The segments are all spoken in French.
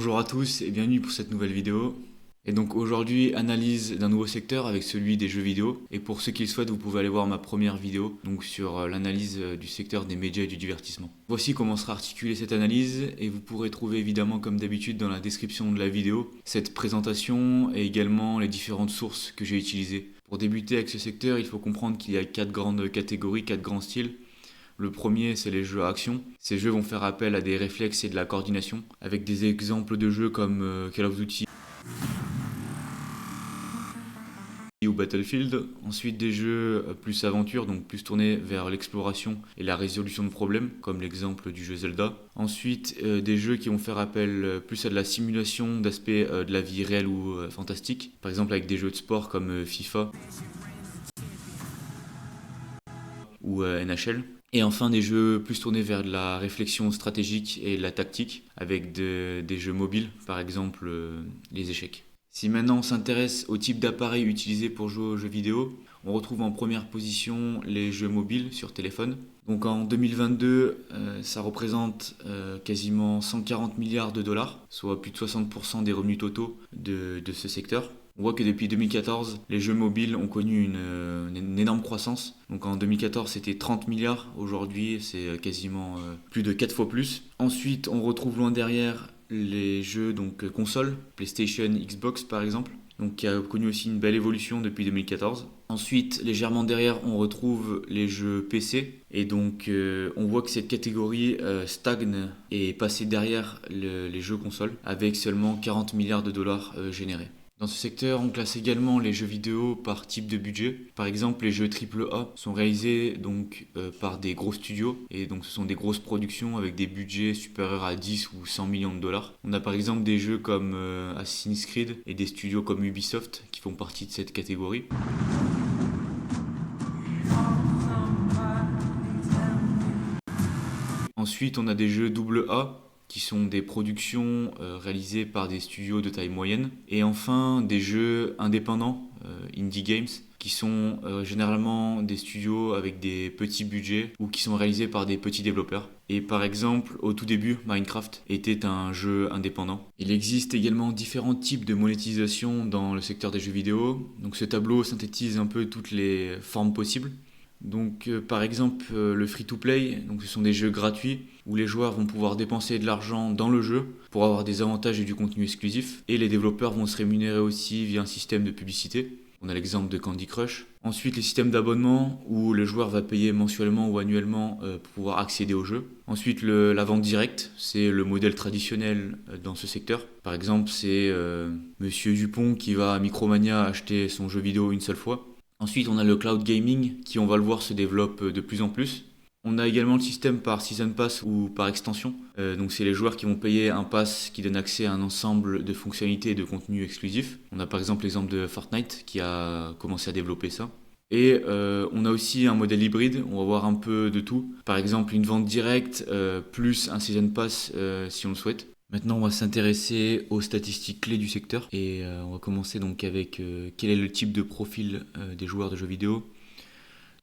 Bonjour à tous et bienvenue pour cette nouvelle vidéo. Et donc aujourd'hui, analyse d'un nouveau secteur avec celui des jeux vidéo. Et pour ceux qui le souhaitent, vous pouvez aller voir ma première vidéo donc sur l'analyse du secteur des médias et du divertissement. Voici comment sera articulée cette analyse et vous pourrez trouver évidemment comme d'habitude dans la description de la vidéo cette présentation et également les différentes sources que j'ai utilisées. Pour débuter avec ce secteur, il faut comprendre qu'il y a 4 grandes catégories, 4 grands styles. Le premier, c'est les jeux à action. Ces jeux vont faire appel à des réflexes et de la coordination, avec des exemples de jeux comme Call of Duty ou Battlefield. Ensuite, des jeux plus aventure, donc plus tournés vers l'exploration et la résolution de problèmes, comme l'exemple du jeu Zelda. Ensuite, des jeux qui vont faire appel plus à de la simulation d'aspects de la vie réelle ou fantastique, par exemple avec des jeux de sport comme FIFA ou NHL. Et enfin des jeux plus tournés vers de la réflexion stratégique et de la tactique, avec des jeux mobiles, par exemple les échecs. Si maintenant on s'intéresse au type d'appareil utilisé pour jouer aux jeux vidéo, on retrouve en première position les jeux mobiles sur téléphone. Donc en 2022, ça représente quasiment 140 milliards de dollars, soit plus de 60% des revenus totaux de ce secteur. On voit que depuis 2014, les jeux mobiles ont connu une énorme croissance. Donc en 2014, c'était 30 milliards. Aujourd'hui, c'est quasiment plus de 4 fois plus. Ensuite, on retrouve loin derrière les jeux consoles, PlayStation, Xbox par exemple, donc qui a connu aussi une belle évolution depuis 2014. Ensuite, légèrement derrière, on retrouve les jeux PC. Et donc, on voit que cette catégorie stagne et est passée derrière les jeux consoles, avec seulement 40 milliards de dollars générés. Dans ce secteur, on classe également les jeux vidéo par type de budget. Par exemple, les jeux AAA sont réalisés par des gros studios et donc ce sont des grosses productions avec des budgets supérieurs à 10 ou 100 millions de dollars. On a par exemple des jeux comme Assassin's Creed et des studios comme Ubisoft qui font partie de cette catégorie. Ensuite, on a des jeux AA qui sont des productions réalisées par des studios de taille moyenne. Et enfin, des jeux indépendants, indie games, qui sont généralement des studios avec des petits budgets ou qui sont réalisés par des petits développeurs. Et par exemple, au tout début, Minecraft était un jeu indépendant. Il existe également différents types de monétisation dans le secteur des jeux vidéo. Donc ce tableau synthétise un peu toutes les formes possibles. Donc par exemple le free-to-play, donc ce sont des jeux gratuits où les joueurs vont pouvoir dépenser de l'argent dans le jeu pour avoir des avantages et du contenu exclusif. Et les développeurs vont se rémunérer aussi via un système de publicité. On a l'exemple de Candy Crush. Ensuite les systèmes d'abonnement où le joueur va payer mensuellement ou annuellement pour pouvoir accéder au jeu. Ensuite la vente directe, c'est le modèle traditionnel dans ce secteur. Par exemple c'est Monsieur Dupont qui va à Micromania acheter son jeu vidéo une seule fois. Ensuite, on a le cloud gaming qui, on va le voir, se développe de plus en plus. On a également le système par Season Pass ou par extension. Donc c'est les joueurs qui vont payer un pass qui donne accès à un ensemble de fonctionnalités et de contenus exclusifs. On a par exemple l'exemple de Fortnite qui a commencé à développer ça. Et on a aussi un modèle hybride, on va voir un peu de tout. Par exemple une vente directe plus un Season Pass si on le souhaite. Maintenant, on va s'intéresser aux statistiques clés du secteur et on va commencer donc avec quel est le type de profil des joueurs de jeux vidéo.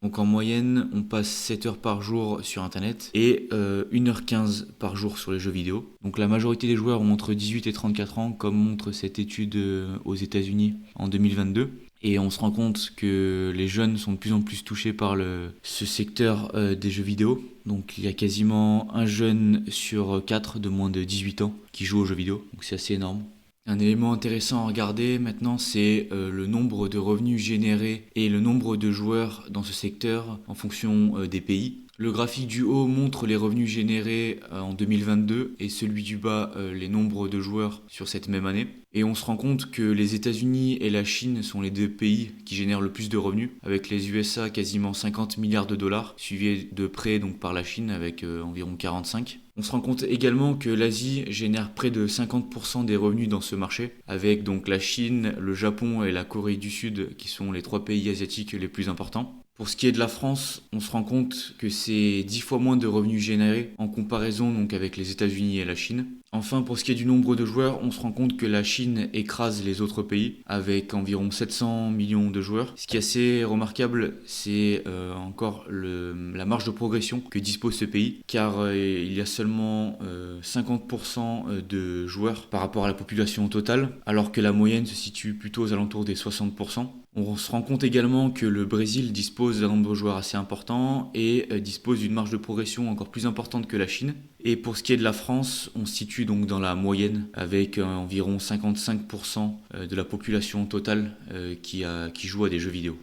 Donc en moyenne, on passe 7 heures par jour sur internet et 1h15 par jour sur les jeux vidéo. Donc la majorité des joueurs ont entre 18 et 34 ans, comme montre cette étude aux États-Unis en 2022. Et on se rend compte que les jeunes sont de plus en plus touchés par ce secteur des jeux vidéo. Donc il y a quasiment un jeune sur 4 de moins de 18 ans qui joue aux jeux vidéo. Donc c'est assez énorme. Un élément intéressant à regarder maintenant, c'est le nombre de revenus générés et le nombre de joueurs dans ce secteur en fonction des pays. Le graphique du haut montre les revenus générés en 2022 et celui du bas les nombres de joueurs sur cette même année. Et on se rend compte que les États-Unis et la Chine sont les deux pays qui génèrent le plus de revenus, avec les USA quasiment 50 milliards de dollars, suivis de près donc par la Chine avec environ 45. On se rend compte également que l'Asie génère près de 50% des revenus dans ce marché, avec donc la Chine, le Japon et la Corée du Sud qui sont les 3 pays asiatiques les plus importants. Pour ce qui est de la France, on se rend compte que c'est 10 fois moins de revenus générés en comparaison donc avec les États-Unis et la Chine. Enfin, pour ce qui est du nombre de joueurs, on se rend compte que la Chine écrase les autres pays avec environ 700 millions de joueurs. Ce qui est assez remarquable, c'est encore la marge de progression que dispose ce pays, car il y a seulement 50% de joueurs par rapport à la population totale, alors que la moyenne se situe plutôt aux alentours des 60%. On se rend compte également que le Brésil dispose d'un nombre de joueurs assez important et dispose d'une marge de progression encore plus importante que la Chine. Et pour ce qui est de la France, on se situe donc dans la moyenne avec environ 55% de la population totale qui joue à des jeux vidéo.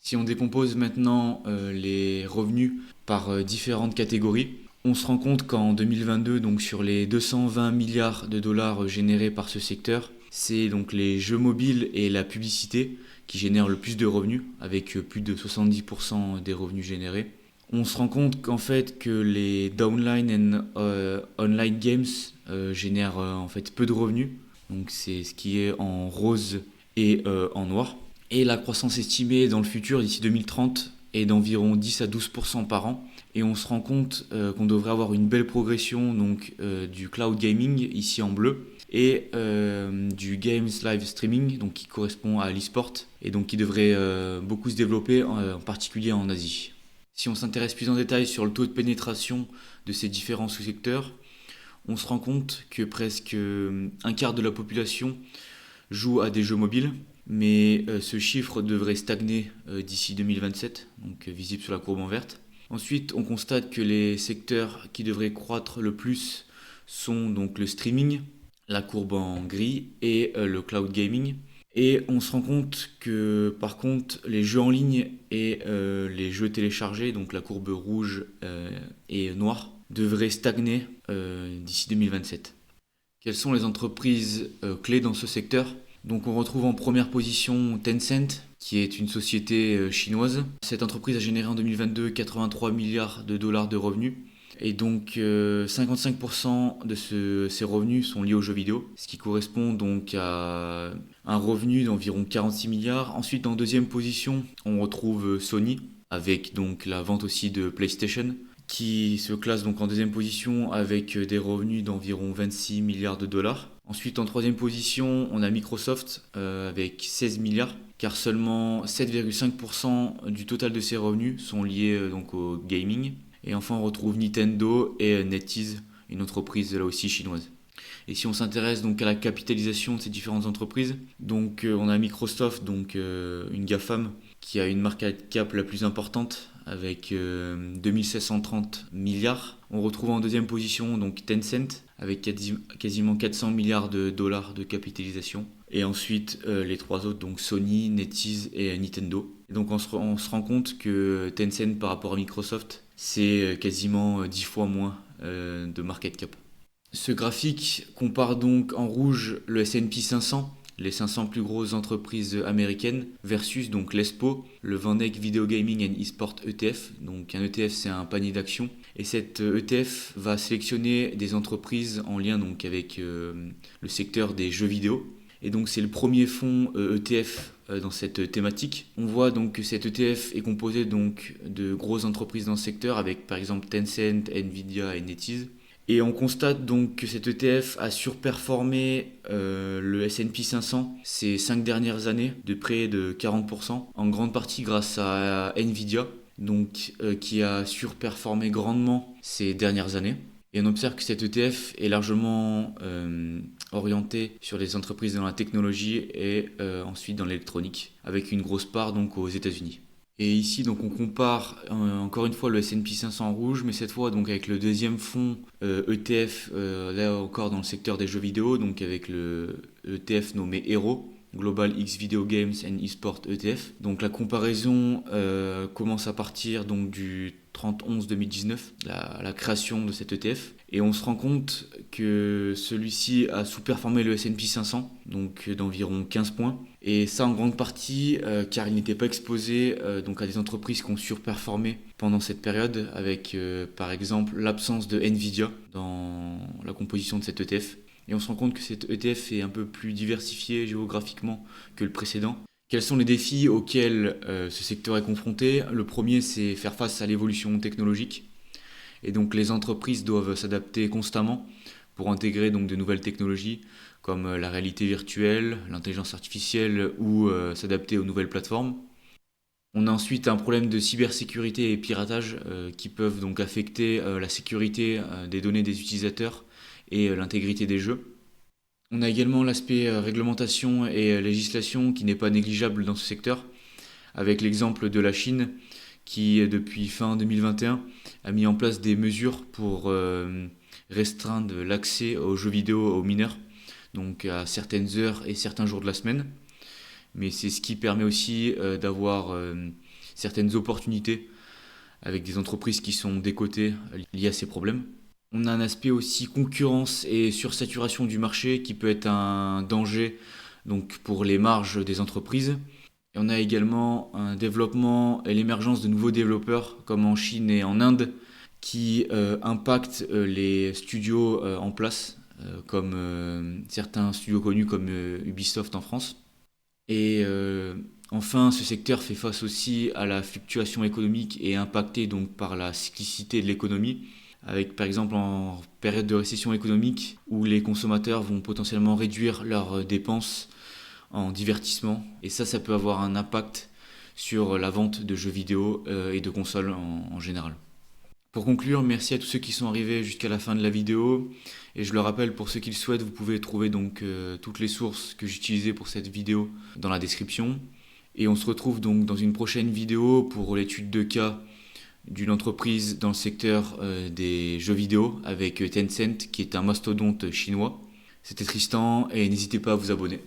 Si on décompose maintenant les revenus par différentes catégories, on se rend compte qu'en 2022, donc sur les 220 milliards de dollars générés par ce secteur, c'est donc les jeux mobiles et la publicité qui génèrent le plus de revenus, avec plus de 70% des revenus générés. On se rend compte qu'en fait que les downline and online games génèrent en fait peu de revenus, donc c'est ce qui est en rose et en noir. Et la croissance estimée dans le futur d'ici 2030 est d'environ 10 à 12% par an. Et on se rend compte qu'on devrait avoir une belle progression donc, du cloud gaming, ici en bleu, et du games live streaming, donc qui correspond à l'e-sport, et donc qui devrait beaucoup se développer, en particulier en Asie. Si on s'intéresse plus en détail sur le taux de pénétration de ces différents sous-secteurs, on se rend compte que presque un quart de la population joue à des jeux mobiles, mais ce chiffre devrait stagner d'ici 2027, donc visible sur la courbe en verte. Ensuite, on constate que les secteurs qui devraient croître le plus sont donc le streaming, la courbe en gris, et le cloud gaming. Et on se rend compte que par contre les jeux en ligne et les jeux téléchargés, donc la courbe rouge et noire, devraient stagner d'ici 2027. Quelles sont les entreprises clés dans ce secteur ? Donc on retrouve en première position Tencent, qui est une société chinoise. Cette entreprise a généré en 2022 83 milliards de dollars de revenus. Et donc 55% de ces revenus sont liés aux jeux vidéo, ce qui correspond donc à un revenu d'environ 46 milliards. Ensuite, en deuxième position, on retrouve Sony, avec donc la vente aussi de PlayStation, qui se classe donc en deuxième position avec des revenus d'environ 26 milliards de dollars. Ensuite, en troisième position, on a Microsoft avec 16 milliards, car seulement 7,5% du total de ses revenus sont liés donc au gaming. Et enfin, on retrouve Nintendo et NetEase, une entreprise là aussi chinoise. Et si on s'intéresse donc à la capitalisation de ces différentes entreprises, donc on a Microsoft, donc une GAFAM qui a une market cap la plus importante avec 2730 milliards. On retrouve en deuxième position donc Tencent avec quasiment 400 milliards de dollars de capitalisation. Et ensuite les trois autres, donc Sony, NetEase et Nintendo. Et donc on se rend compte que Tencent par rapport à Microsoft, c'est quasiment 10 fois moins de market cap. Ce graphique compare donc en rouge le S&P 500, les 500 plus grosses entreprises américaines, versus donc l'ESPO, le VanEck Video Gaming and eSport ETF. Donc un ETF, c'est un panier d'actions. Et cet ETF va sélectionner des entreprises en lien donc avec le secteur des jeux vidéo. Et donc c'est le premier fonds ETF dans cette thématique. On voit donc que cet ETF est composé donc de grosses entreprises dans ce secteur avec par exemple Tencent, Nvidia et NetEase. Et on constate donc que cet ETF a surperformé le S&P 500 ces 5 dernières années de près de 40%, en grande partie grâce à Nvidia, donc, qui a surperformé grandement ces dernières années. Et on observe que cet ETF est largement orienté sur les entreprises dans la technologie et ensuite dans l'électronique, avec une grosse part donc aux États-Unis. Et ici, donc, on compare encore une fois le S&P 500 en rouge, mais cette fois donc avec le deuxième fonds ETF, là encore dans le secteur des jeux vidéo, donc avec le ETF nommé Hero, Global X Video Games and eSport ETF. Donc la comparaison commence à partir donc du 30/11/2019, la création de cet ETF. Et on se rend compte que celui-ci a sous-performé le S&P 500, donc d'environ 15 points. Et ça en grande partie car il n'était pas exposé donc à des entreprises qui ont surperformé pendant cette période, avec par exemple l'absence de Nvidia dans la composition de cet ETF. Et on se rend compte que cet ETF est un peu plus diversifié géographiquement que le précédent, Quels sont les défis auxquels ce secteur est confronté? Le premier, c'est faire face à l'évolution technologique. Et donc les entreprises doivent s'adapter constamment pour intégrer donc de nouvelles technologies comme la réalité virtuelle, l'intelligence artificielle ou s'adapter aux nouvelles plateformes. On a ensuite un problème de cybersécurité et piratage qui peuvent donc affecter la sécurité des données des utilisateurs et l'intégrité des jeux. On a également l'aspect réglementation et législation qui n'est pas négligeable dans ce secteur, avec l'exemple de la Chine qui, depuis fin 2021, a mis en place des mesures pour restreindre l'accès aux jeux vidéo aux mineurs, donc à certaines heures et certains jours de la semaine. Mais c'est ce qui permet aussi d'avoir certaines opportunités avec des entreprises qui sont décotées liées à ces problèmes. On a un aspect aussi concurrence et sursaturation du marché qui peut être un danger donc pour les marges des entreprises. Et on a également un développement et l'émergence de nouveaux développeurs comme en Chine et en Inde qui impactent les studios en place comme certains studios connus comme Ubisoft en France. Et enfin, ce secteur fait face aussi à la fluctuation économique et est impacté donc par la cyclicité de l'économie, avec par exemple en période de récession économique où les consommateurs vont potentiellement réduire leurs dépenses en divertissement. Et ça peut avoir un impact sur la vente de jeux vidéo et de consoles en général. Pour conclure, merci à tous ceux qui sont arrivés jusqu'à la fin de la vidéo. Et je le rappelle, pour ceux qui le souhaitent, vous pouvez trouver donc toutes les sources que j'utilisais pour cette vidéo dans la description. Et on se retrouve donc dans une prochaine vidéo pour l'étude de cas d'une entreprise dans le secteur des jeux vidéo avec Tencent qui est un mastodonte chinois. C'était Tristan et n'hésitez pas à vous abonner.